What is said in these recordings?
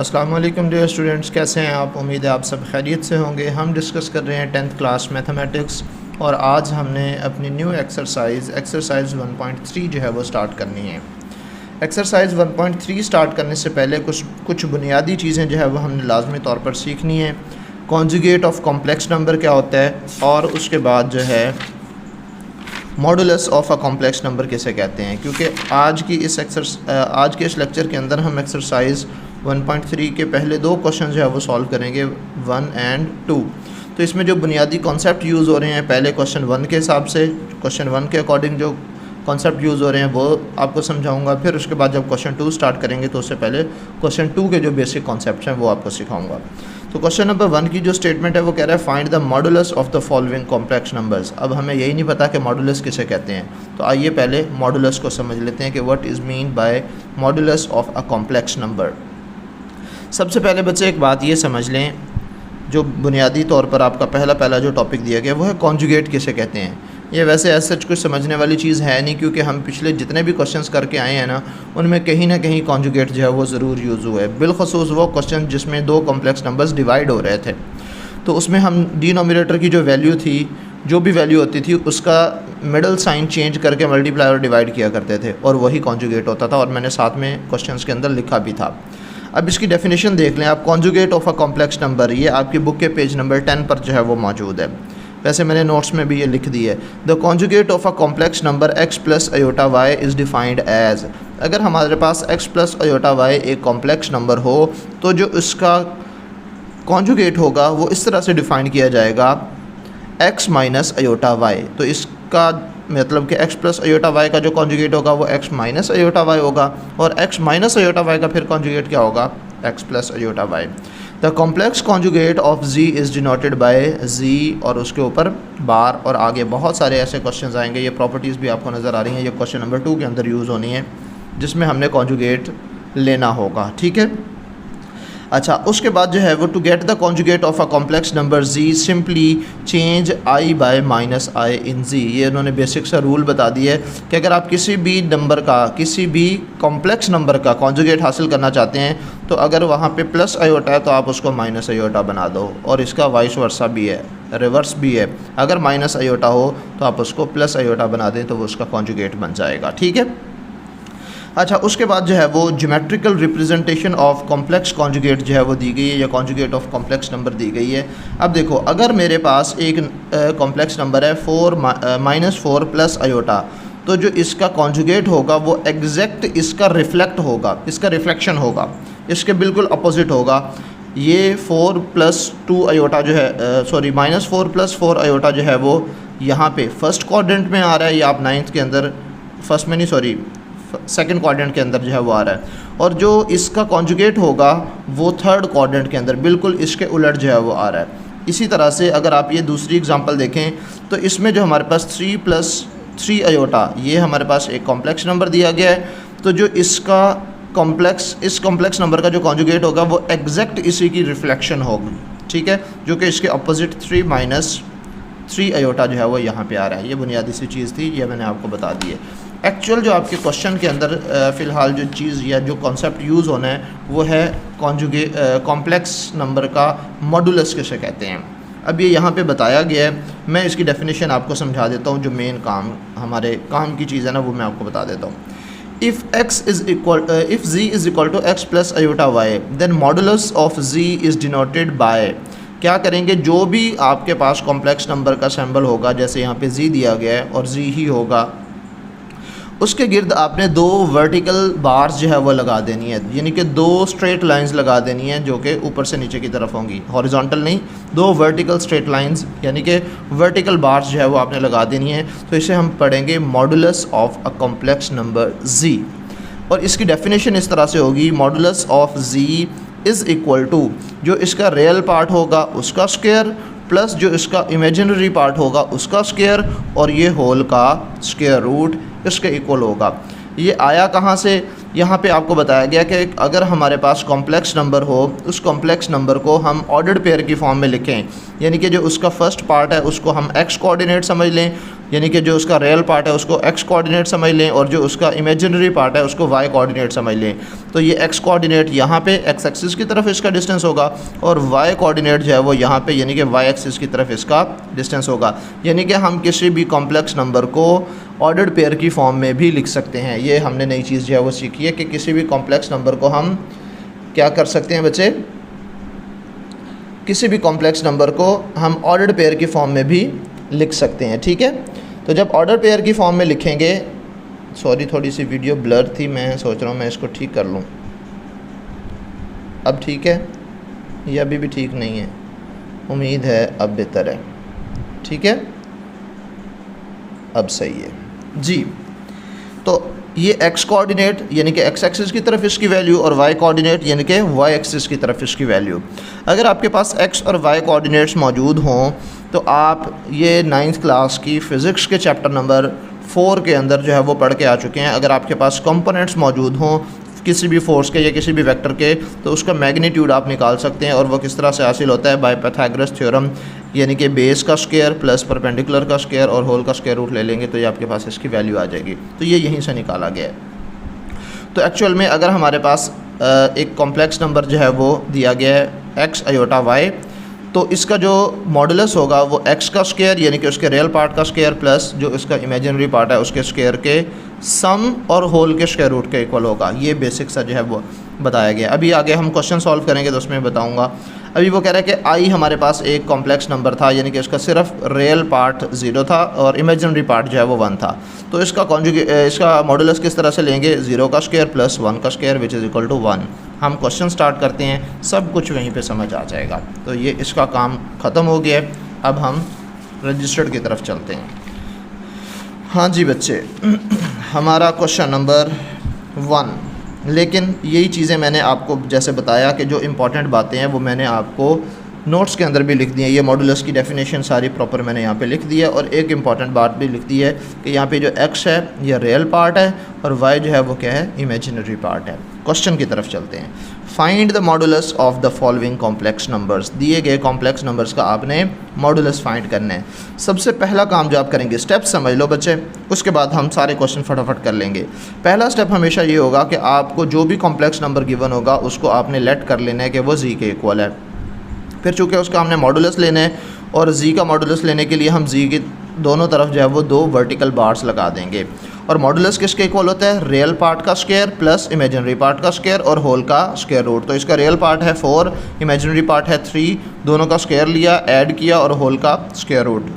अस्सलाम वालेकुम dear students, कैसे हैं आप। उम्मीद है आप सब खैरियत से होंगे। हम डिस्कस कर रहे हैं 10th क्लास मैथमेटिक्स और आज हमने अपनी न्यू एक्सरसाइज 1.3 जो है वो स्टार्ट करनी है। एक्सरसाइज 1.3 स्टार्ट करने से पहले कुछ बुनियादी चीज़ें जो है वो हमने लाजमी तौर पर सीखनी है। कॉन्जुगेट ऑफ कॉम्प्लेक्स नंबर क्या होता है और उसके बाद जो है modulus of a complex number किसे कहते हैं, क्योंकि आज के इस लेक्चर के अंदर हम एक्सरसाइज 1.3 के पहले दो क्वेश्चन जो है वो सॉल्व करेंगे 1 और 2। तो इसमें जो बुनियादी कॉन्सेप्ट यूज़ हो रहे हैं, पहले क्वेश्चन 1 के हिसाब से क्वेश्चन 1 के अकॉर्डिंग जो कॉन्सेप्ट यूज़ हो रहे हैं वो आपको समझाऊंगा। फिर उसके बाद जब क्वेश्चन 2 स्टार्ट करेंगे तो उससे पहले क्वेश्चन 2 के जो बेसिक कॉन्सेप्ट हैं वो आपको सिखाऊंगा। तो क्वेश्चन नंबर 1 की जो स्टेटमेंट है वो कह रहा है find the modulus of the following complex numbers. अब हमें यही नहीं पता कि मॉडुलस किसे कहते हैं, तो आइए पहले मॉडुलस को समझ लेते हैं कि what is mean by modulus of a complex number. सबसे पहले बच्चे एक बात ये समझ लें, जो बुनियादी तौर पर आपका पहला जो टॉपिक दिया गया वो है कॉन्जुगेट किसे कहते हैं। ये वैसे ऐसा कुछ समझने वाली चीज़ है नहीं, क्योंकि हम पिछले जितने भी क्वेश्चंस करके आए हैं ना उनमें कहीं ना कहीं कॉन्जुगेट जो है वो ज़रूर यूज़ हुआ है। बिलखसूस वो क्वेश्चन जिसमें दो कॉम्प्लेक्स नंबर्स डिवाइड हो रहे थे, तो उसमें हम डिनोमिनेटर की जो वैल्यू थी, जो भी वैल्यू होती थी उसका मिडल साइन चेंज करके मल्टीप्लाई और डिवाइड किया करते थे और वही कॉन्जुगेट होता था, और मैंने साथ में क्वेश्चंस के अंदर लिखा भी था। अब इसकी डेफिनेशन देख लें आप। Conjugate of a complex number, ये आपकी बुक के पेज नंबर 10 पर जो है वो मौजूद है। वैसे मैंने नोट्स में भी ये लिख दी है। The conjugate of a complex number x plus iota y is defined as. अगर हमारे पास x प्लस अयोटा वाई एक कॉम्प्लेक्स नंबर हो तो जो इसका कॉन्जुगेट होगा वो इस तरह से डिफ़ाइन किया जाएगा x माइनस अयोटा वाई। तो इसका मतलब कि x प्लस अयोटा वाई का जो कॉन्जुगेट होगा वो x माइनस अयोटा वाई होगा, और x माइनस अयोटा वाई का फिर कॉन्जुगेट क्या होगा, x plus iota y. The complex conjugate of z is denoted by z, और उसके ऊपर बार, और आगे बहुत सारे ऐसे क्वेश्चंस आएंगे। ये प्रॉपर्टीज़ भी आपको नज़र आ रही हैं, ये क्वेश्चन नंबर 2 के अंदर यूज़ होनी है जिसमें हमने कॉन्जुगेट लेना होगा। ठीक है, अच्छा उसके बाद जो है वो to get the conjugate of a complex number z simply change i by minus i in z। ये उन्होंने बेसिक सा रूल बता दिया है कि अगर आप किसी भी नंबर का, किसी भी कॉम्प्लेक्स नंबर का कॉन्जुगेट हासिल करना चाहते हैं तो अगर वहाँ पे प्लस अयोटा है तो आप उसको माइनस अयोटा बना दो, और इसका वाइस वर्सा भी है, रिवर्स भी है। अगर माइनस अयोटा हो तो आप उसको प्लस अयोटा बना दें तो वो उसका कॉन्जुगेट बन जाएगा। ठीक है, अच्छा उसके बाद जो है वो geometrical representation of complex conjugate जो है वो दी गई है, या कॉन्जुगेट ऑफ कॉम्प्लेक्स नंबर दी गई है। अब देखो, अगर मेरे पास एक कॉम्प्लेक्स नंबर है 4 प्लस अयोटा, तो जो इसका कॉन्जुगेट होगा वो एग्जैक्ट इसका रिफ्लेक्ट होगा, इसका रिफ्लेक्शन होगा, इसके बिल्कुल अपोजिट होगा। ये 4 प्लस 2 अयोटा जो है सॉरी माइनस 4 प्लस 4 अयोटा जो है वो यहाँ पे फर्स्ट क्वाड्रेंट में आ रहा है, या आप 9th के अंदर, फर्स्ट में नहीं सॉरी सेकंड क्वाड्रेंट के अंदर जो है वो आ रहा है, और जो इसका कॉन्जुगेट होगा वो थर्ड क्वाड्रेंट के अंदर बिल्कुल इसके उलट जो है वो आ रहा है। इसी तरह से अगर आप ये दूसरी एग्जांपल देखें तो इसमें जो हमारे पास 3 प्लस 3 अयोटा, ये हमारे पास एक कॉम्प्लेक्स नंबर दिया गया है, तो जो इसका इस कॉम्प्लेक्स नंबर का जो कॉन्जुगेट होगा वो एग्जैक्ट इसी की रिफ्लेक्शन होगी। ठीक है, जो कि इसके अपोजिट 3 माइनस 3 अयोटा जो है वो यहाँ पे आ रहा है। ये बुनियादी सी चीज़ थी, ये मैंने आपको बता दी है। एक्चुअल जो आपके क्वेश्चन के अंदर फ़िलहाल जो चीज़ या जो कॉन्सेप्ट यूज़ होना है वो है कॉम्प्लेक्स नंबर का मॉडुलस किसे कहते हैं। अब ये यहाँ पे बताया गया है, मैं इसकी डेफिनेशन आपको समझा देता हूँ। जो मेन हमारे काम की चीज़ है ना वो मैं आपको बता देता हूँ। If z is equal to x plus iota y then modulus of z is denoted by. क्या करेंगे, जो भी आपके पास कॉम्प्लेक्स नंबर का सिंबल होगा, जैसे यहाँ पे z दिया गया है और z ही होगा, उसके गिर्द आपने 2 वर्टिकल बार्स जो है वो लगा देनी है, यानी कि 2 स्ट्रेट लाइंस लगा देनी है जो कि ऊपर से नीचे की तरफ होंगी, हॉरिजॉन्टल नहीं, 2 वर्टिकल स्ट्रेट लाइंस यानी कि वर्टिकल बार्स जो है वो आपने लगा देनी है। तो इसे हम पढ़ेंगे modulus of a complex number z, और इसकी डेफिनेशन इस तरह से होगी, modulus of z is equal to जो इसका रियल पार्ट होगा उसका स्क्वायर प्लस जो इसका इमेजिनरी पार्ट होगा उसका स्क्वायर, और ये होल का स्क्वायर रूट इसके इक्वल होगा। ये आया कहाँ से, यहाँ पे आपको बताया गया कि अगर हमारे पास कॉम्प्लेक्स नंबर हो, उस कॉम्प्लेक्स नंबर को हम ऑर्डर्ड पेयर की फॉर्म में लिखें, यानी कि जो उसका फर्स्ट पार्ट है उसको हम x कोऑर्डिनेट समझ लें, यानी कि जो उसका रियल पार्ट है उसको एक्स कोऑर्डिनेट समझ लें और जो उसका इमेजिनरी पार्ट है उसको वाई कोऑर्डिनेट समझ लें। तो ये एक्स कोऑर्डिनेट यहाँ पे एक्स एक्सिस की तरफ इसका डिस्टेंस होगा और वाई कोऑर्डिनेट जो है वो यहाँ पे यानी कि वाई एक्सिस की तरफ इसका डिस्टेंस होगा। यानी कि हम किसी भी कॉम्प्लेक्स नंबर को ऑर्डर्ड पेयर की फॉर्म में भी लिख सकते हैं। ये हमने नई चीज़ जो है वो सीखी है कि किसी भी कॉम्प्लेक्स नंबर को हम क्या कर सकते हैं बच्चे, किसी भी कॉम्प्लेक्स नंबर को हम ऑर्डर्ड पेयर की फॉर्म में भी लिख सकते हैं। ठीक है, तो जब ऑर्डर पेयर की फॉर्म में लिखेंगे, सॉरी थोड़ी सी वीडियो ब्लर थी, मैं सोच रहा हूँ मैं इसको ठीक कर लूँ। अब ठीक है, ये अभी भी ठीक नहीं है, उम्मीद है अब बेहतर है। ठीक है, अब सही है जी। तो ये एक्स कोऑर्डिनेट यानी कि एक्स एक्सिस की तरफ इसकी वैल्यू और वाई कोऑर्डिनेट यानी कि वाई एक्सिस की तरफ इसकी वैल्यू। अगर आपके पास एक्स और वाई कोऑर्डिनेट्स मौजूद हों तो आप ये 9th क्लास की फ़िज़िक्स के चैप्टर नंबर 4 के अंदर जो है वो पढ़ के आ चुके हैं। अगर आपके पास कंपोनेंट्स मौजूद हों किसी भी फोर्स के या किसी भी वेक्टर के, तो उसका मैग्नीट्यूड आप निकाल सकते हैं। और वो किस तरह से हासिल होता है, बाय पाइथागोरस थ्योरम, यानी कि बेस का स्क्वायर प्लस परपेंडिकुलर का स्क्वायर और होल का स्क्वायर रूट ले लेंगे तो ये आपके पास इसकी वैल्यू आ जाएगी। तो ये यहीं से निकाला गया है। तो एक्चुअल में अगर हमारे पास एक कॉम्प्लेक्स नंबर जो है वो दिया गया है एक्स अयोटा वाई, तो इसका जो मॉडुलस होगा वो एक्स का स्क्वायर यानी कि उसके रियल पार्ट का स्क्वायर प्लस जो इसका इमेजिनरी पार्ट है उसके स्क्वायर के सम और होल के स्क्वायर रूट के इक्वल होगा। ये बेसिक सा जो है वो बताया गया। अभी आगे हम क्वेश्चन सॉल्व करेंगे तो उसमें बताऊंगा। अभी वो कह रहा है कि आई हमारे पास एक कॉम्प्लेक्स नंबर था यानी कि उसका सिर्फ रियल पार्ट 0 था और इमेजिनरी पार्ट जो है वो 1 था। तो इसका मॉडुलस किस तरह से लेंगे, 0 का स्क्वायर प्लस 1 का square which is equal to 1। हम क्वेश्चन स्टार्ट करते हैं, सब कुछ वहीं पे समझ आ जाएगा। तो ये इसका काम ख़त्म हो गया है। अब हम रजिस्टर्ड की तरफ चलते हैं। हाँ जी बच्चे, हमारा क्वेश्चन नंबर 1, लेकिन यही चीज़ें मैंने आपको जैसे बताया कि जो इम्पॉर्टेंट बातें हैं वो मैंने आपको नोट्स के अंदर भी लिख दी है। ये मॉडुलस की डेफिनेशन सारी प्रॉपर मैंने यहाँ पे लिख दी है। और एक इम्पॉर्टेंट बात भी लिख दी है कि यहाँ पे जो x है ये रियल पार्ट है और y जो है वो क्या है, इमेजिनरी पार्ट है। क्वेश्चन की तरफ चलते हैं। Find the modulus of the following complex numbers. दिए गए कॉम्प्लेक्स नंबर्स का आपने मॉडुलस फाइंड करना है। सबसे पहला काम जो आप करेंगे, स्टेप समझ लो बच्चे, उसके बाद हम सारे क्वेश्चन फटाफट कर लेंगे। पहला स्टेप हमेशा ये होगा कि आपको जो भी कॉम्प्लेक्स नंबर गिवन होगा उसको आपने लेट कर लेना है कि वो जी के इक्वल है। फिर चूँकि उसका हमने मॉडुलस लेना है और जी का मॉडुलस लेने के लिए हम जी की दोनों तरफ जो है वो 2 वर्टिकल बार्स लगा देंगे। और मॉडुलस किसके इक्वल होता है, रियल पार्ट का स्क्वायर प्लस इमेजिनरी पार्ट का स्क्वायर और होल का स्क्वायर रूट। तो इसका रियल पार्ट है 4, इमेजिनरी पार्ट है 3, दोनों का स्क्वायर लिया, ऐड किया और होल का स्क्वायर रूट।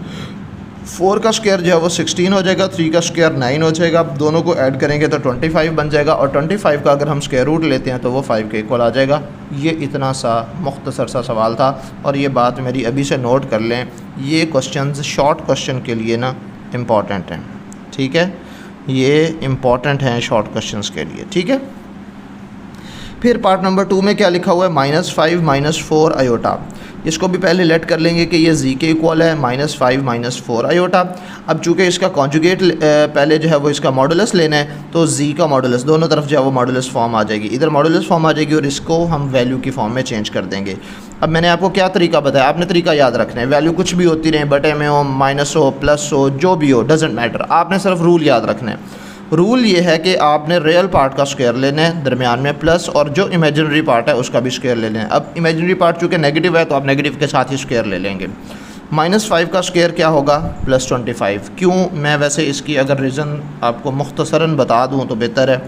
4 का स्क्वायर जो है वो 16 हो जाएगा, 3 का स्क्वायर 9 हो जाएगा। दोनों को ऐड करेंगे तो 25 बन जाएगा और 25 का अगर हम स्क्वायर रूट लेते हैं तो वो 5 के इक्वल आ जाएगा। ये इतना सा मुख्तसर सा सवाल था और ये बात मेरी अभी से नोट कर लें। ये क्वेश्चंस शॉर्ट क्वेश्चन के लिए ना इम्पॉर्टेंट हैं, ठीक है, ये इम्पॉर्टेंट हैं शॉर्ट क्वेश्चंस के लिए, ठीक है। फिर पार्ट नंबर 2 में क्या लिखा हुआ है, -5 -4 अयोटा। इसको भी पहले लेट कर लेंगे कि ये जी के इक्वल है, -5 -4 अयोटा। अब चूँकि इसका कॉन्जुगेट पहले जो है वो इसका मॉडुलस लेना है तो जी का मॉडुलस दोनों तरफ जो है वो मॉडुलस फॉर्म आ जाएगी, इधर मॉडुलस फॉर्म आ जाएगी और इसको हम वैल्यू की फॉर्म में चेंज कर देंगे। अब मैंने आपको क्या तरीका बताया, आपने तरीका याद रखना है। वैल्यू कुछ भी होती रहे, बटे में हो, माइनस हो, प्लस हो, जो भी हो, डजेंट मैटर, आपने सिर्फ रूल याद रखना है। रूल ये है कि आपने रियल पार्ट का स्क्वायर लेना है, दरमियान में प्लस, और जो इमेजिनरी पार्ट है उसका भी स्क्वायर ले लें। अब इमेजिनरी पार्ट चूँकि नेगेटिव है तो आप नेगेटिव के साथ ही स्क्वायर ले लेंगे। -5 का स्क्वायर क्या होगा, +25। क्यों, मैं वैसे इसकी अगर रीज़न आपको मुख्तसरन बता दूँ तो बेहतर है।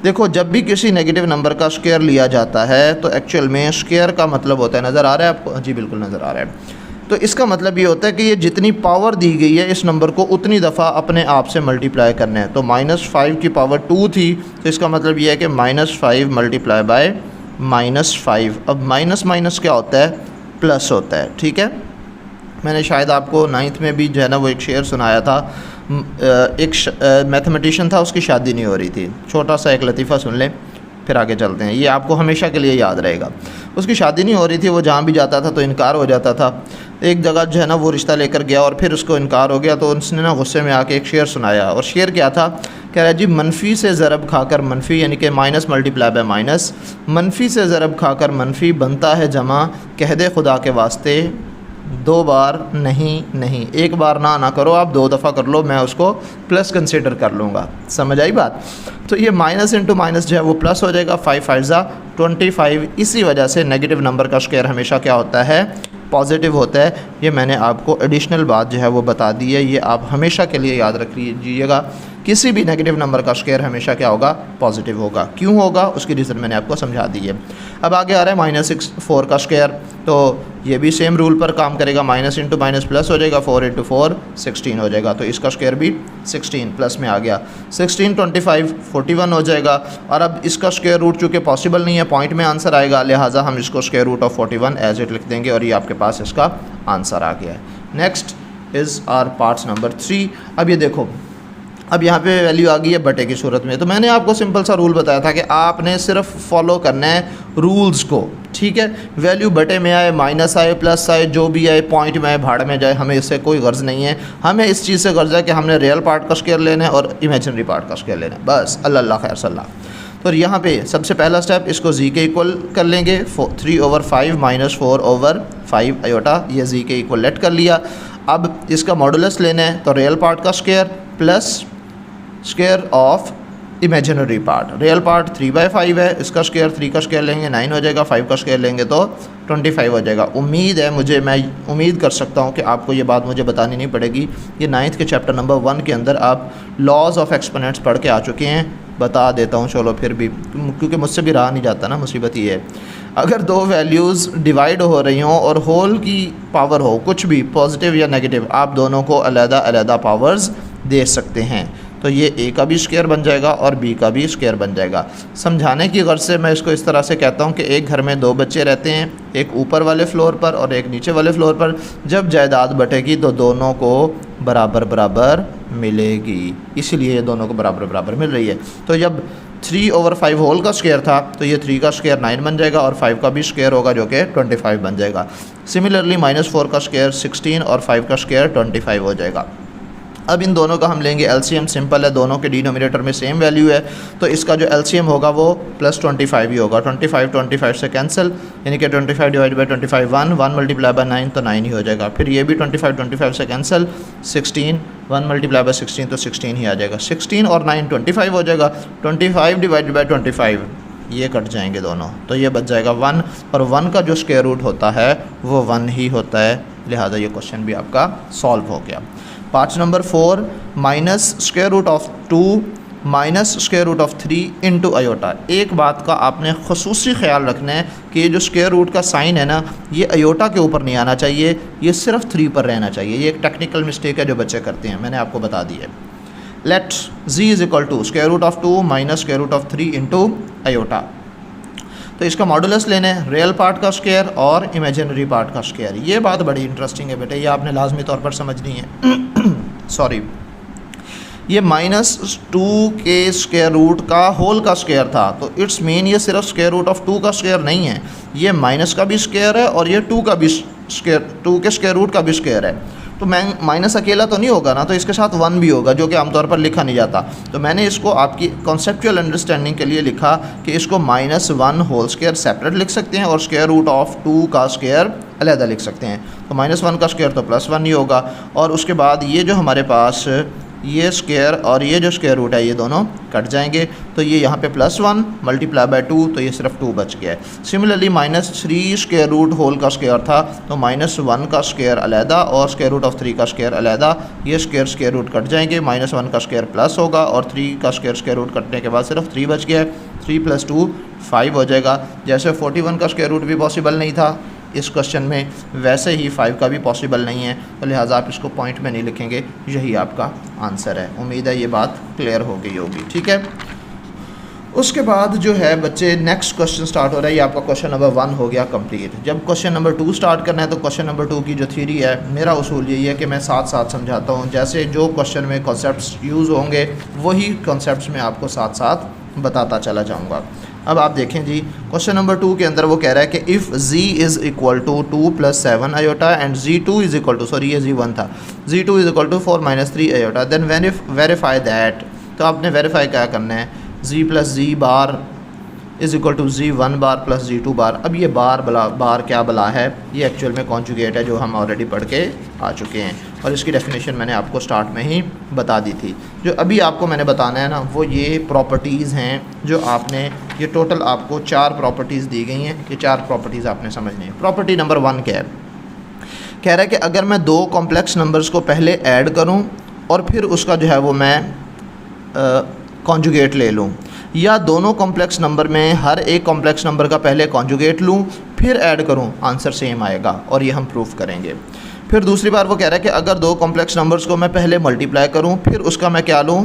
देखो, जब भी किसी नेगेटिव नंबर का स्क्वायर लिया जाता है तो एक्चुअल में स्क्वायर का मतलब होता है, नज़र आ रहा है आपको, जी बिल्कुल नज़र आ रहा है। तो इसका मतलब ये होता है कि ये जितनी पावर दी गई है इस नंबर को उतनी दफ़ा अपने आप से मल्टीप्लाई करना है। तो -5 की पावर 2 थी तो इसका मतलब ये है कि -5 मल्टीप्लाई बाय -5। अब माइनस माइनस क्या होता है, प्लस होता है, ठीक है। मैंने शायद आपको 9th में भी जो है ना वो एक शेर सुनाया था। एक मैथमेटिशियन था, उसकी शादी नहीं हो रही थी। छोटा सा एक लतीफ़ा सुन लें फिर आगे चलते हैं, ये आपको हमेशा के लिए याद रहेगा। उसकी शादी नहीं हो रही थी, वो जहाँ भी जाता था तो इनकार हो जाता था। एक जगह जो है ना वो रिश्ता लेकर गया और फिर उसको इनकार हो गया तो उसने ना गुस्से में आके एक शेर सुनाया। और शेर क्या था, कह रहा है जी, मनफ़ी से ज़रब खाकर मनफ़ी, यानी कि माइनस मल्टीप्लाई बाय माइनस, मनफ़ी से ज़रब खाकर मनफ़ी बनता है जमा, कह दे खुदा के वास्ते 2 बार नहीं, एक बार ना करो आप, 2 दफ़ा कर लो, मैं उसको प्लस कंसिडर कर लूँगा। समझ आई बात? तो ये माइनस इंटू माइनस जो है वो प्लस हो जाएगा, 5 5 25। इसी वजह से नेगेटिव नंबर का स्क्वायर हमेशा क्या होता है, पॉजिटिव होता है। ये मैंने आपको एडिशनल बात जो है वो बता दी है, ये आप हमेशा के लिए याद रख लीजिएगा। किसी भी नेगेटिव नंबर का स्क्वायर हमेशा क्या होगा, पॉजिटिव होगा। क्यों होगा उसकी रीज़न मैंने आपको समझा दी है। अब आगे आ रहा है -4 का स्क्वायर, तो ये भी सेम रूल पर काम करेगा, माइनस इंटू माइनस प्लस हो जाएगा, 4 इंटू 4 16 हो जाएगा, तो इसका स्क्वायर भी 16 प्लस में आ गया। 16 25 41 हो जाएगा। और अब इसका स्क्वायर रूट चूँकि पॉसिबल नहीं है, पॉइंट में आंसर आएगा, लिहाजा हम इसको square root of 41 as it लिख देंगे और ये आपके पास इसका आंसर आ गया है। Next is our parts number 3। अब ये देखो, अब यहाँ पे वैल्यू आ गई है बटे की सूरत में। तो मैंने आपको सिंपल सा रूल बताया था कि आपने सिर्फ फॉलो करना है रूल्स को, ठीक है। वैल्यू बटे में आए, माइनस आए, प्लस आए, जो भी आए, पॉइंट में आए, भाड़ में जाए, हमें इससे कोई गर्ज नहीं है। हमें इस चीज़ से गर्ज है कि हमने रियल पार्ट का स्क्वायर लेना है और इमेजिनरी पार्ट का स्क्वायर लेना है, बस। अल्लाह खैर सल्ला। तो यहाँ पे सबसे पहला स्टेप, इसको जी के इक्वल कर लेंगे, 3/5 माइनस 4/5 आयोटा, ये जी के इक्वल लेट कर लिया। अब इसका मॉडुलस लेना है, तो रियल पार्ट का square plus square of imaginary part. Real part 3/5 है, इसका स्क्वायर 3 का स्क्वायर लेंगे 9 हो जाएगा, 5 का स्क्वायर लेंगे तो 25 हो जाएगा। उम्मीद है मुझे, मैं उम्मीद कर सकता हूँ कि आपको ये बात मुझे बतानी नहीं पड़ेगी। ये 9th के चैप्टर नंबर 1 के अंदर आप लॉज ऑफ एक्सपोनेंट्स पढ़ के आ चुके हैं, बता देता हूँ चलो फिर भी, क्योंकि मुझसे भी रहा नहीं जाता ना, मुसीबत ये है। अगर दो वैल्यूज़ डिवाइड हो रही हों और होल की पावर हो, कुछ भी पॉजिटिव या नेगेटिव, आप दोनों को अलग-अलग पावर्स दे सकते हैं। तो ये ए का भी स्क्वायर बन जाएगा और बी का भी स्क्वायर बन जाएगा। समझाने की गर्ज से मैं इसको इस तरह से कहता हूँ कि एक घर में 2 बच्चे रहते हैं, एक ऊपर वाले फ्लोर पर और एक नीचे वाले फ्लोर पर। जब जायदाद बटेगी तो दोनों को बराबर बराबर मिलेगी, इसीलिए ये दोनों को बराबर बराबर मिल रही है। तो जब 3/5 होल का स्क्वायर था तो ये 3 का स्क्वायर 9 बन जाएगा और 5 का भी स्क्वायर होगा जो कि 25 बन जाएगा। सिमिलरली -4 का स्क्वायर 16 और 5 का स्क्वायर 25 हो जाएगा। अब इन दोनों का हम लेंगे एलसीएम, सिंपल है, दोनों के डिनोमिनेटर में सेम वैल्यू है, तो इसका जो एलसीएम होगा वो +25 ही होगा। 25 से कैंसिल, यानी कि 25 डिवाइड बाई 25 1 मल्टीप्लाई बाई 9 तो 9 ही हो जाएगा। फिर ये भी 25 से कैंसिल, 16 1 मल्टीप्लाई बाई 16 तो 16 ही आ जाएगा। 16 और 9 25 हो जाएगा। 25 डिवाइड बाई 25 ये कट जाएंगे दोनों, तो ये बच जाएगा 1, और 1 का जो स्क्वायर रूट होता है वो 1 ही होता है, लिहाजा ये क्वेश्चन भी आपका सॉल्व हो गया। Part number 4, -√2 -√3 into iota. एक बात का आपने खसूसी ख्याल रखना है कि ये जो स्क्वायर रूट का साइन है ना, ये आयोटा के ऊपर नहीं आना चाहिए, ये सिर्फ 3 पर रहना चाहिए। ये एक टेक्निकल मिस्टेक है जो बच्चे करते हैं, मैंने आपको बता दी है। Let z = √2 -√3 into iota. तो इसका मॉडुलस लेना है, रियल पार्ट का स्क्वायर और इमेजिनरी पार्ट का स्क्वायर। ये बात बड़ी इंटरेस्टिंग है बेटे, ये आपने लाजमी तौर पर समझनी है। सॉरी, ये -2 के स्क्वायर रूट का होल का स्क्वायर था, तो इट्स मीन ये सिर्फ स्क्वायर रूट ऑफ 2 का स्क्वायर नहीं है, ये माइनस का भी स्क्वायर है और ये 2 का भी स्क्वायर, 2 के स्क्वायर रूट का भी स्क्वायर है। तो मैं माइनस अकेला तो नहीं होगा ना, तो इसके साथ 1 भी होगा, जो कि आमतौर पर लिखा नहीं जाता। तो मैंने इसको आपकी कॉन्सेप्चुअल अंडरस्टैंडिंग के लिए लिखा कि इसको -1 होल स्क्वायर सेपरेट लिख सकते हैं और स्क्वायर रूट ऑफ 2 का स्क्वायर अलग लिख सकते हैं। तो -1 का स्क्वायर तो +1 ही होगा, और उसके बाद ये जो हमारे पास ये स्क्वायर और ये जो स्क्वायर रूट है ये दोनों कट जाएंगे, तो ये यहाँ पे +1 मल्टीप्लाई बाय 2, तो ये सिर्फ 2 बच गया है। सिमिलरली -3 स्क्वायर रूट होल का स्क्वायर था, तो -1 का स्क्वायर अलहदा और स्क्वायर रूट ऑफ 3 का स्क्वायर अलहदा, ये स्क्वायर रूट कट जाएंगे, -1 का स्क्वायर प्लस होगा और 3 का स्क्वायर रूट कटने के बाद सिर्फ 3 बच गया है। 3 + 2 5 हो जाएगा। जैसे 41 का स्क्वायर रूट भी पॉसिबल नहीं था इस क्वेश्चन में, वैसे ही 5 का भी पॉसिबल नहीं है, तो लिहाजा आप इसको पॉइंट में नहीं लिखेंगे, यही आपका आंसर है। उम्मीद है ये बात क्लियर हो गई होगी, ठीक है। उसके बाद जो है बच्चे नेक्स्ट क्वेश्चन स्टार्ट हो रहा है, ये आपका क्वेश्चन नंबर 1 हो गया कंप्लीट। जब क्वेश्चन नंबर 2 स्टार्ट करना है तो क्वेश्चन नंबर 2 की जो थ्योरी है, मेरा उसूल यही है कि मैं साथ साथ समझाता हूँ, जैसे जो क्वेश्चन में कॉन्सेप्ट्स यूज़ होंगे वही कॉन्सेप्ट्स में आपको साथ साथ बताता चला जाऊँगा। अब आप देखें जी, क्वेश्चन नंबर 2 के अंदर वो कह रहा है कि if z = 2 + 7 iota and z2 = sorry ये z1 था, z2 = 4 - 3 iota, then verify that. तो आपने वेरीफाई क्या करना है, z + z bar is equal to Z1 bar plus Z2 bar. अब ये बार क्या बला है, ये एक्चुअल में कॉन्जुगेट है जो हम ऑलरेडी पढ़ के आ चुके हैं और इसकी डेफिनेशन मैंने आपको स्टार्ट में ही बता दी थी। जो अभी आपको मैंने बताना है ना वो ये प्रॉपर्टीज़ हैं जो आपने, ये टोटल आपको 4 प्रॉपर्टीज़ दी गई हैं, ये 4 प्रॉपर्टीज़ आपने समझनी है। प्रॉपर्टी नंबर 1 क्या है, कह रहा है कि अगर मैं 2 कॉम्प्लेक्स नंबर्स को पहले ऐड करूं और फिर उसका जो है वो मैं कॉन्जुगेट ले लूं, या दोनों कॉम्प्लेक्स नंबर में हर एक कॉम्प्लेक्स नंबर का पहले कॉन्जुगेट लूं फिर ऐड करूं, आंसर सेम आएगा और ये हम प्रूफ करेंगे। फिर दूसरी बार वो कह रहा है कि अगर 2 कॉम्प्लेक्स नंबर्स को मैं पहले मल्टीप्लाई करूं फिर उसका मैं क्या लूं,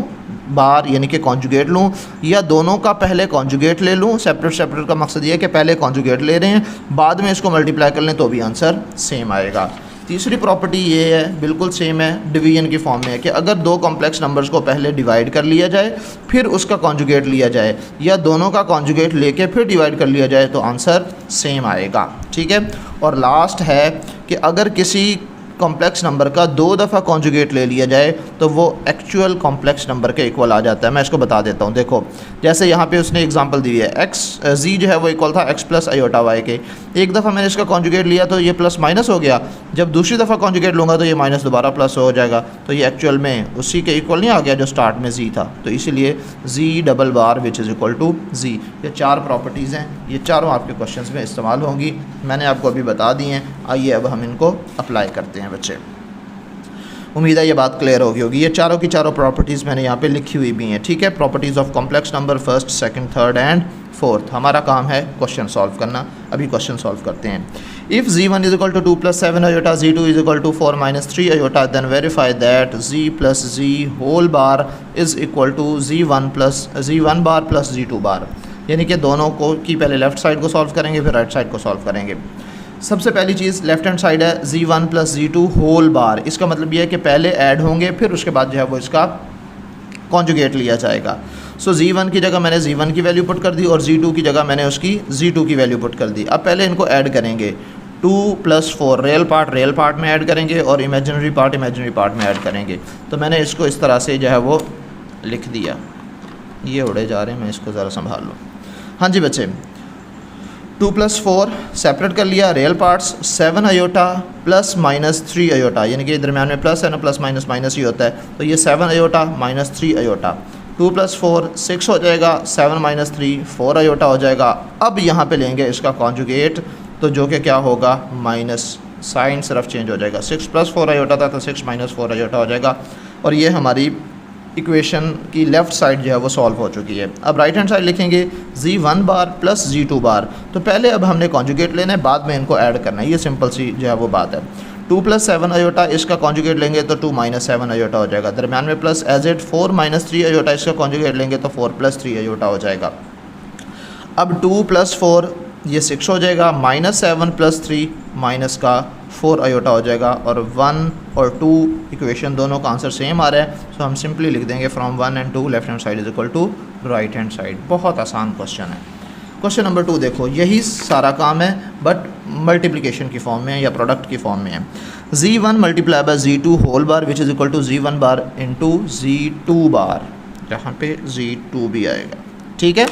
बार यानी कि कॉन्जुगेट लूं, या दोनों का पहले कॉन्जुगेट ले लूं। सेपरेट का मकसद ये है कि पहले कॉन्जुगेट ले रहे हैं बाद में इसको मल्टीप्लाई कर लें तो भी आंसर सेम आएगा। तीसरी प्रॉपर्टी ये है, बिल्कुल सेम है, डिवीजन की फॉर्म में है कि अगर 2 कॉम्प्लेक्स नंबर्स को पहले डिवाइड कर लिया जाए फिर उसका कॉन्जुगेट लिया जाए, या दोनों का कॉन्जुगेट लेके फिर डिवाइड कर लिया जाए तो आंसर सेम आएगा। ठीक है। और लास्ट है कि अगर किसी कॉम्प्लेक्स नंबर का 2 दफ़ा कॉन्जुगेट ले लिया जाए तो वो एक्चुअल कॉम्प्लेक्स नंबर के इक्वल आ जाता है। मैं इसको बता देता हूँ। देखो जैसे यहाँ पे उसने एग्जांपल दी है, जी जो है वो इक्वल था x प्लस आयोटा वाई के। एक दफ़ा मैंने इसका कॉन्जुगेट लिया तो ये प्लस माइनस हो गया, जब दूसरी दफ़ा कॉन्जुगेट लूँगा तो ये माइनस दोबारा प्लस हो जाएगा, तो ये एक्चुअल में उसी के इक्वल नहीं आ गया जो स्टार्ट में जी था, तो इसीलिए G double bar which is equal to G. ये 4 प्रॉपर्टीज़ हैं, ये चारों आपके क्वेश्चन में इस्तेमाल होंगी, मैंने आपको अभी बता दी हैं। आइए अब हम इनको अप्लाई करते हैं बच्चे। उम्मीद है ये बात क्लियर होगी। ये चारों की चारों प्रॉपर्टीज़ मैंने यहाँ पे लिखी हुई भी हैं। ठीक है। Properties of complex number first, second, third and fourth. हमारा काम है क्वेश्चन सॉल्व करना। अभी क्वेश्चन सॉल्व करते हैं। If Z1 is equal to 2 plus 7 iota, Z2 is equal to 4 minus 3 iota, then verify that Z plus Z whole bar is equal to Z1 bar plus Z2 bar. यानी कि दोनों को की पहले left side को solve करेंगे फिर right side को सॉल्व करेंगे। सबसे पहली चीज़ लेफ्ट हैंड साइड है Z1 प्लस Z2 होल बार। इसका मतलब ये है कि पहले ऐड होंगे फिर उसके बाद जो है वो इसका कॉन्जुगेट लिया जाएगा। सो Z1 की जगह मैंने Z1 की वैल्यू पुट कर दी और Z2 की जगह मैंने उसकी Z2 की वैल्यू पुट कर दी। अब पहले इनको ऐड करेंगे। 2 प्लस 4 रियल पार्ट में ऐड करेंगे और इमेजिनरी पार्ट में ऐड करेंगे। तो मैंने इसको इस तरह से जो है वो लिख दिया। ये उड़े जा रहे हैं, मैं इसको ज़रा संभाल लूँ। हाँ जी बच्चे, 2 प्लस 4 सेपरेट कर लिया, real parts 7 iota plus minus 3 iota, यानी कि दरम्यान में प्लस है ना, प्लस माइनस ही होता है, तो ये 7 आयोटा माइनस 3 आयोटा। 2 प्लस 4 6 हो जाएगा, 7 माइनस 3 4 आयोटा हो जाएगा। अब यहाँ पे लेंगे इसका कॉन्जुगेट, तो जो कि क्या होगा, माइनस, साइन सिर्फ चेंज हो जाएगा। 6 प्लस 4 आयोटा था तो 6 माइनस 4 आयोटा हो जाएगा। और ये हमारी इक्वेशन की लेफ़्ट साइड जो है वो सॉल्व हो चुकी है। अब राइट हैंड साइड लिखेंगे Z1 बार प्लस Z2 बार। तो पहले अब हमने कॉन्जुगेट लेना है, बाद में इनको ऐड करना है। ये सिंपल सी जो है वो बात है। 2 प्लस 7 आयोटा, इसका कॉन्जुगेट लेंगे तो 2 माइनस 7 आयोटा हो जाएगा। दरम्यान में plus as it 4 minus 3 iota, इसका कॉन्जुगेट लेंगे तो 4 प्लस 3 आयोटा हो जाएगा। अब 2 प्लस 4 ये 6 हो जाएगा, माइनस 7 प्लस 3 माइनस का 4 आयोटा हो जाएगा। और 1 और 2 इक्वेशन दोनों का आंसर सेम आ रहा है, सो हम सिंपली लिख देंगे from 1 and 2 left hand side is equal to right hand side. बहुत आसान क्वेश्चन है। क्वेश्चन नंबर 2 देखो, यही सारा काम है बट मल्टीप्लिकेशन की फॉर्म में या प्रोडक्ट की फॉर्म में है। Z1 multiply by Z2 whole bar which is equal to Z1 bar into Z2 bar, जहाँ पे Z2 भी आएगा। ठीक है।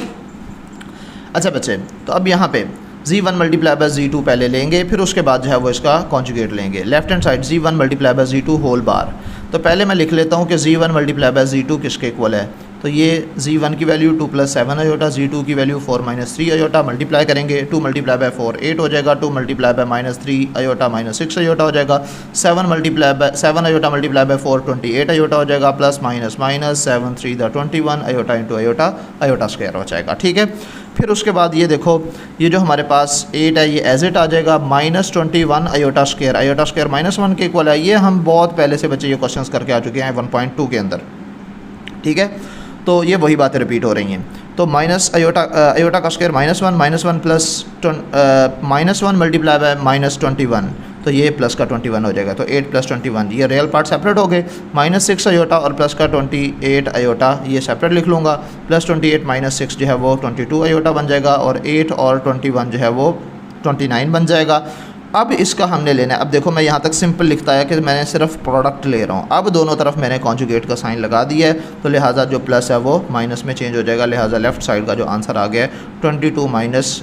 अच्छा बच्चे, तो अब यहाँ पे Z1 मल्टीप्लाई बाय Z2 पहले लेंगे, फिर उसके बाद जो है वो इसका कॉन्जुगेट लेंगे। Left hand side Z1 multiply by Z2 whole bar. तो पहले मैं लिख लेता हूँ कि Z1 मल्टीप्लाई बाय Z2 किसके इक्वल है। तो ये Z1 की वैल्यू 2 प्लस 7 आयोटा, Z2 की वैल्यू 4 माइनस 3 आयोटा, मल्टीप्लाई करेंगे। 2 मल्टीप्लाई बाय 4 8 हो जाएगा, 2 multiply by minus 3 iota minus 6 iota हो जाएगा। 7 आयोटा मल्टीप्लाई बाय 4 28 आयोटा हो जाएगा, plus minus minus 7 3 21 iota into iota square हो जाएगा। ठीक है। फिर उसके बाद ये देखो, ये जो हमारे पास 8 है ये एज इट आ जाएगा, माइनस 21 आयोटा स्क्वायर माइनस 1 के इक्वल है। ये हम बहुत पहले से बच्चे ये क्वेश्चंस करके आ चुके हैं 1.2 के अंदर। ठीक है। तो ये वही बातें रिपीट हो रही हैं। तो माइनस आयोटा का square minus one plus minus 1 multiply by minus 21, तो ये प्लस का 21 हो जाएगा। तो 8 प्लस 21, ये रियल पार्ट सेपरेट हो गए। माइनस 6 आयोटा और प्लस का 28 आयोटा, ये सेपरेट लिख लूँगा। प्लस 28 माइनस 6 जो है वो 22 आयोटा बन जाएगा, और 8 और 21 जो है वो 29 बन जाएगा। अब इसका हमने लेना है। अब देखो मैं यहाँ तक सिंपल लिखता है कि मैंने सिर्फ प्रोडक्ट ले रहा हूँ। अब दोनों तरफ मैंने कॉन्जुगेट का साइन लगा दिया है, तो लिहाजा जो प्लस है वो माइनस में चेंज हो जाएगा। लिहाजा लेफ़्ट साइड का जो आंसर आ गया है 29 माइनस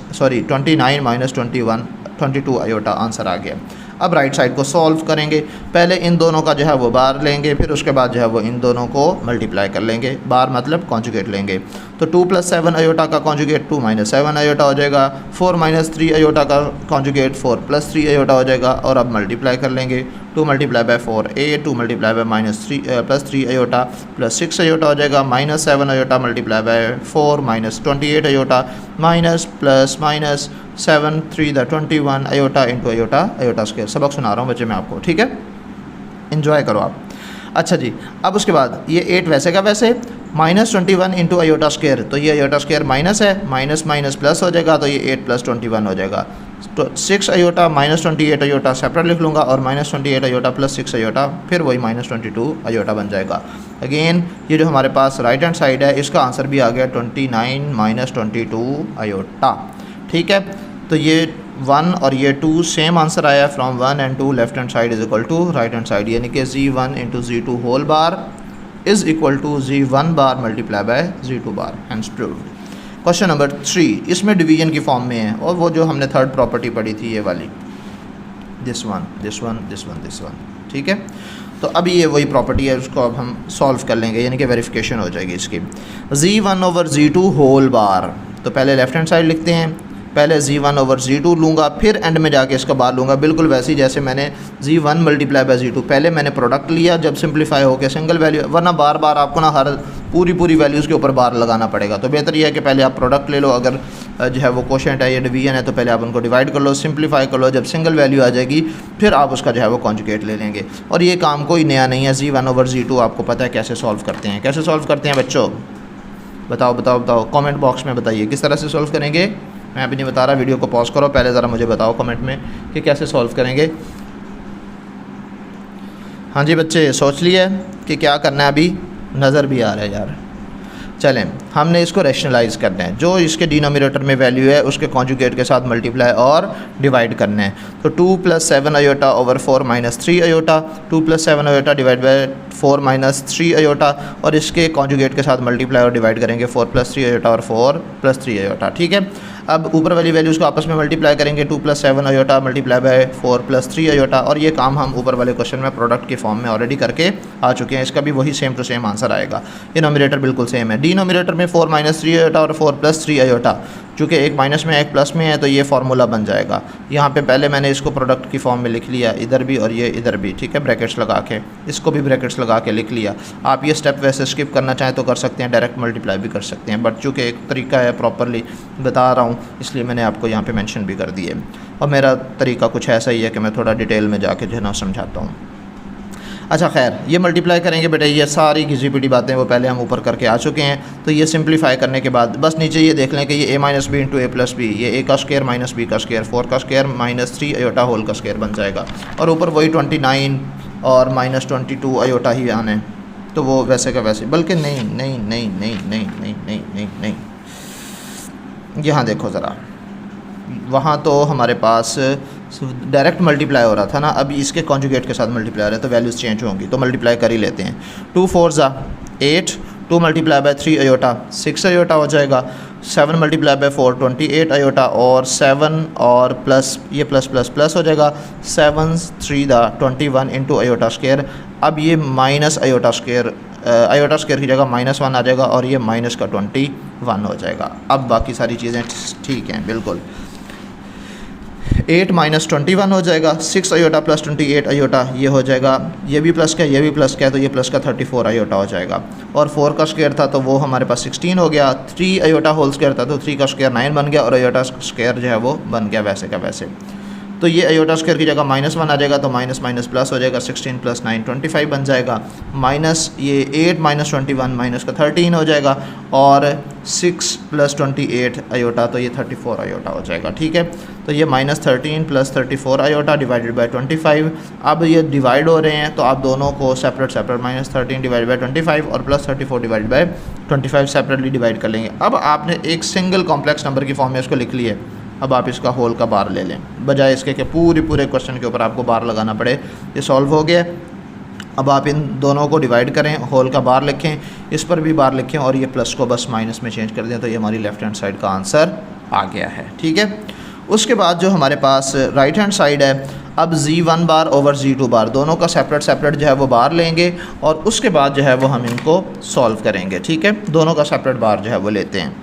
22 आयोटा आंसर आ गया। अब राइट साइड को सॉल्व करेंगे। पहले इन दोनों का जो है वो बार लेंगे, फिर उसके बाद जो है वो इन दोनों को मल्टीप्लाई कर लेंगे। बार मतलब कॉन्जुगेट लेंगे, तो 2 + 7 आयोटा का कॉन्जुगेट 2 - 7 आयोटा हो जाएगा। 4 - 3 आयोटा का कॉन्जुगेट 4 + 3 आयोटा हो जाएगा। और अब मल्टीप्लाई कर लेंगे। 2 × 4 a, 2 × -3 आयोटा प्लस 6 आयोटा हो जाएगा। -7 iota multiply by 4 -28 iota plus 7 3 × 21 iota into iota square. सबक सुना रहा हूँ बच्चे मैं आपको, ठीक है, इन्जॉय करो आप। अच्छा जी, अब उसके बाद ये 8 वैसे का वैसे -21 इंटू आयोटा स्क्वायर, तो ये आयोटा स्क्वायर माइनस है, माइनस माइनस प्लस हो जाएगा, तो ये 8 + 21 हो जाएगा। तो 6 आयोटा -28 आयोटा सेपरेट लिख लूँगा और -28 आयोटा प्लस 6 आयोटा, फिर वही -22 आयोटा बन जाएगा। अगेन ये जो हमारे पास राइट हैंड साइड है इसका आंसर भी आ गया 29 - 22 आयोटा, ठीक है। तो ये 1 और ये 2 सेम आंसर आया from 1 and 2 left hand side is equal to right hand side, यानी कि Z1 × Z2 whole bar is equal to Z1 bar multiply by Z2 bar, hence proved. Question number 3 इसमें डिवीजन की form में है, और वो जो हमने थर्ड प्रॉपर्टी पढ़ी थी ये वाली, दिस वन, ठीक है। तो अब ये वही प्रॉपर्टी है, उसको अब हम सॉल्व कर लेंगे, यानी कि वेरिफिकेशन हो जाएगी इसकी। Z1/Z2 होल बार, तो पहले लेफ्ट हैंड साइड लिखते हैं। पहले Z1/Z2 लूँगा, फिर एंड में जाके इसका बार लूँगा, बिल्कुल वैसे ही जैसे मैंने Z1 मल्टीप्लाई बाय Z2, पहले मैंने प्रोडक्ट लिया, जब सिंप्लीफाई हो गया सिंगल वैल्यू, वरना बार बार आपको ना हर पूरी वैल्यूज़ के ऊपर बार लगाना पड़ेगा। तो बेहतर यह है कि पहले आप प्रोडक्ट ले लो, अगर जो है वो क्वोशिएंट है या डिवीजन है तो पहले आप उनको डिवाइड कर लो, सिंप्लीफाई कर लो, जब सिंगल वैल्यू आ जाएगी फिर आप उसका जो है वो कॉन्जुगेट ले लेंगे। और ये काम कोई नया नहीं है, Z1/Z2 आपको पता है कैसे सॉल्व करते हैं। कैसे सॉल्व करते हैं बच्चों, बताओ कमेंट बॉक्स में बताइए किस तरह से सॉल्व करेंगे। मैं अभी नहीं बता रहा, वीडियो को पॉज करो, पहले ज़रा मुझे बताओ कमेंट में कि कैसे सॉल्व करेंगे। हाँ जी बच्चे, सोच लिया कि क्या करना है, अभी नज़र भी आ रहा है यार। चलें, हमने इसको रैशनलाइज़ करना है, जो इसके डिनोमिनेटर में वैल्यू है उसके कॉन्जुगेट के साथ मल्टीप्लाई और डिवाइड करना है। तो 2 + 7 iota over 4 - 3 iota, 2 + 7 iota divide by 4 - 3 iota, और इसके कॉन्जुगेट के साथ मल्टीप्लाई और डिवाइड करेंगे 4 + 3 आयोटा और 4 + 3 आयोटा, ठीक है। अब ऊपर वाली वैल्यूज़ को आपस में मल्टीप्लाई करेंगे, 2 + 7 आयोटा मल्टीप्लाई बाय 4 + 3 आयोटा, और ये काम हम ऊपर वाले क्वेश्चन में प्रोडक्ट के फॉर्म में ऑलरेडी करके आ चुके हैं। इसका भी वही सेम टू सेम आंसर आएगा, ये नोमिनेटर बिल्कुल सेम है। डिनोमिनेटर में 4 - 3 आयोटा और 4 + 3 आयोटा, चूँकि एक माइनस में एक प्लस में है तो ये फार्मूला बन जाएगा। यहाँ पे पहले मैंने इसको प्रोडक्ट की फॉर्म में लिख लिया, इधर भी और ये इधर भी, ठीक है, ब्रैकेट्स लगा के, इसको भी ब्रैकेट्स लगा के लिख लिया। आप ये स्टेप वैसे स्किप करना चाहें तो कर सकते हैं, डायरेक्ट मल्टीप्लाई भी कर सकते हैं, बट चूँकि एक तरीका है प्रॉपरली बता रहा हूँ इसलिए मैंने आपको यहाँ पे मेंशन भी कर दिए। और मेरा तरीका कुछ ऐसा ही है कि मैं थोड़ा डिटेल में जाके जो है ना समझाता हूँ। अच्छा खैर, ये मल्टीप्लाई करेंगे बेटा, ये सारी घिसी पिटी बातें वो पहले हम ऊपर करके आ चुके हैं। तो ये सिंप्लीफाई करने के बाद बस नीचे ये देख लें कि ये a - b × a + b, ये a का स्क्वायर माइनस b का स्क्वायर, 4 का स्क्वायर -3 आयोटा होल का स्क्वायर बन जाएगा, और ऊपर वही 29 और -22 आयोटा ही आने, तो वो वैसे का वैसे, बल्कि नहीं, यहाँ देखो ज़रा, वहाँ तो हमारे पास डायरेक्ट मल्टीप्लाई हो रहा था ना, अभी इसके कॉन्जुगेट के साथ मल्टीप्लाई हो रहा है तो वैल्यूज़ चेंज होंगी, तो मल्टीप्लाई कर ही लेते हैं। 2 × 4 = 8, 2 × 3 आयोटा 6 आयोटा हो जाएगा, 7 × 4 28 आयोटा, और 7 और प्लस ये प्लस हो जाएगा, 7 3 × 21 इंटू आयोटा स्क्वायर। अब ये माइनस आयोटा स्क्वायर की जगह -1 आ जाएगा, और ये माइनस का 21 हो जाएगा। अब बाकी सारी चीज़ें ठीक हैं बिल्कुल। 8 - 21 हो जाएगा, 6 आयोटा प्लस 28 आयोटा ये हो जाएगा, ये भी प्लस का ये भी प्लस का, तो ये प्लस का 34 आयोटा हो जाएगा। और 4 का स्क्वायर था तो वो हमारे पास 16 हो गया, 3 आयोटा होल स्क्वायर था तो 3 का स्क्वायर 9 बन गया, और आयोटा स्क्वायर जो है वो बन गया वैसे का वैसे। तो ये आयोटा स्क्वायर की जगह -1 आ जाएगा, तो माइनस माइनस प्लस हो जाएगा, 16 + 9 25 बन जाएगा, माइनस ये 8 - 21 माइनस का 13 हो जाएगा, और 6 + 28 आयोटा, तो ये 34 आयोटा हो जाएगा, ठीक है। तो ये -13 + 34 आयोटा डिवाइडेड बाय 25। अब ये डिवाइड हो रहे हैं तो आप दोनों को सेपरेट -13 डिवाइड बाय 25 और +34 डिवाइड बाय 25 सेपरेटली डिवाइड कर लेंगे। अब आपने एक सिंगल कॉम्प्लेक्स नंबर की फॉर्म में इसको लिख लिया है, अब आप इसका होल का बार ले लें, बजाय इसके कि पूरे क्वेश्चन के ऊपर आपको बार लगाना पड़े। ये सॉल्व हो गया। अब आप इन दोनों को डिवाइड करें, होल का बार लिखें, इस पर भी बार लिखें और ये प्लस को बस माइनस में चेंज कर दें, तो ये हमारी लेफ़्ट हैंड साइड का आंसर आ गया है। ठीक है। उसके बाद जो हमारे पास राइट हैंड साइड है, अब Z1 बार ओवर Z2 बार दोनों का सेपरेट जो है वो बार लेंगे और उसके बाद जो है वो हम इनको सॉल्व करेंगे। ठीक है। दोनों का सेपरेट बार जो है वो लेते हैं।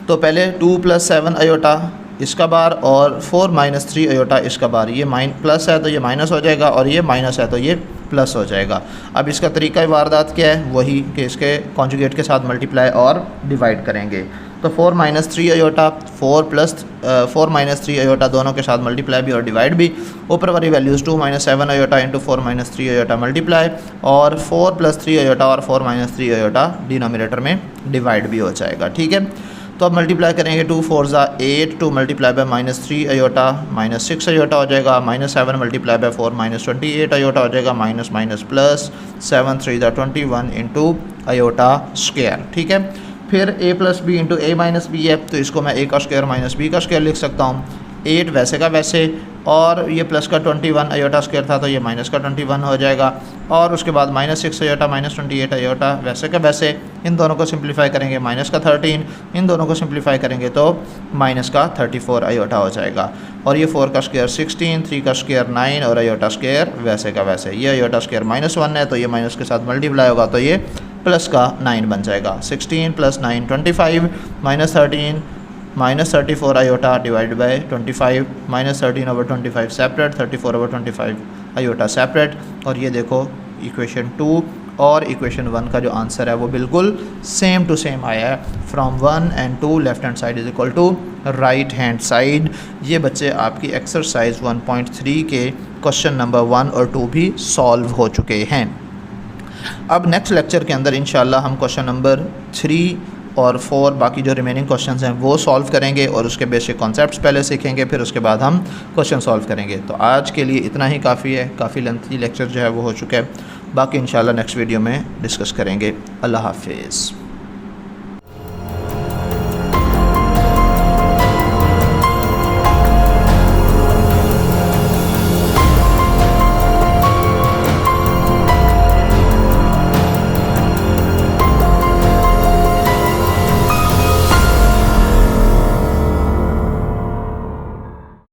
तो पहले 2 + 7 अयोटा इसका बार और 4 - 3 अयोटा इसका बार। ये प्लस है तो ये माइनस हो जाएगा और ये माइनस है तो ये प्लस हो जाएगा। अब इसका तरीका वारदात क्या है, वही कि इसके कॉन्जुगेट के साथ मल्टीप्लाई और डिवाइड करेंगे। तो 4 - 3 अयोटा 4 - 3 अयोटा दोनों के साथ मल्टीप्लाई भी और डिवाइड भी। ऊपर वाली values 2 - 7 iota into 4 - 3 iota multiply और 4 + 3 अयोटा और 4 - 3 अयोटा डिनोमिनेटर में डिवाइड भी हो जाएगा। ठीक है। तो अब मल्टीप्लाई करेंगे, 2 × 4 = 8, 2 × -3 अयोटा -6 अयोटा हो जाएगा, -7 × 4 -28 अयोटा हो जाएगा, minus plus 7 × 3 = 21 into iota square. ठीक है। फिर a + b into a - b है, तो इसको मैं a का स्क्वायर - b का स्क्वायर लिख सकता हूँ। 8 वैसे का वैसे और ये प्लस का 21 अयोटा स्क्वायर था तो ये माइनस का 21 हो जाएगा। और उसके बाद -6 अयोटा -28 अयोटा वैसे का वैसे। इन दोनों को सिंप्लीफाई करेंगे, माइनस का 13, इन दोनों को सिंप्लीफाई करेंगे तो माइनस का 34 अयोटा हो जाएगा। और ये 4 का स्क्वायर 16, 3 का स्क्वायर 9 और अयोटा स्क्वायर वैसे का वैसे। ये अयोटा स्क्वायर -1 है तो ये माइनस के साथ मल्टीप्लाई होगा तो ये प्लस का 9 बन जाएगा। 16 + 9 25 -13 -34 iota divide by 25 -13/25 separate, 34/25 iota separate. और ये देखो इक्वेशन 2 और इक्वेशन 1 का जो आंसर है वो बिल्कुल सेम टू सेम आया है। From 1 and 2 left hand side is equal to right hand side. ये बच्चे आपकी एक्सरसाइज 1.3 के क्वेश्चन नंबर 1 और 2 भी सॉल्व हो चुके हैं। अब नेक्स्ट लेक्चर के अंदर इंशाल्लाह हम क्वेश्चन नंबर 3 और 4 बाकी जो रिमेनिंग क्वेश्चंस हैं वो सॉल्व करेंगे और उसके बेसिक कॉन्सेप्ट्स पहले सीखेंगे, फिर उसके बाद हम क्वेश्चन सॉल्व करेंगे। तो आज के लिए इतना ही काफ़ी है, काफ़ी लेंथी लेक्चर जो है वो हो चुका है। बाकी इंशाल्लाह नेक्स्ट वीडियो में डिस्कस करेंगे। अल्लाह हाफिज़।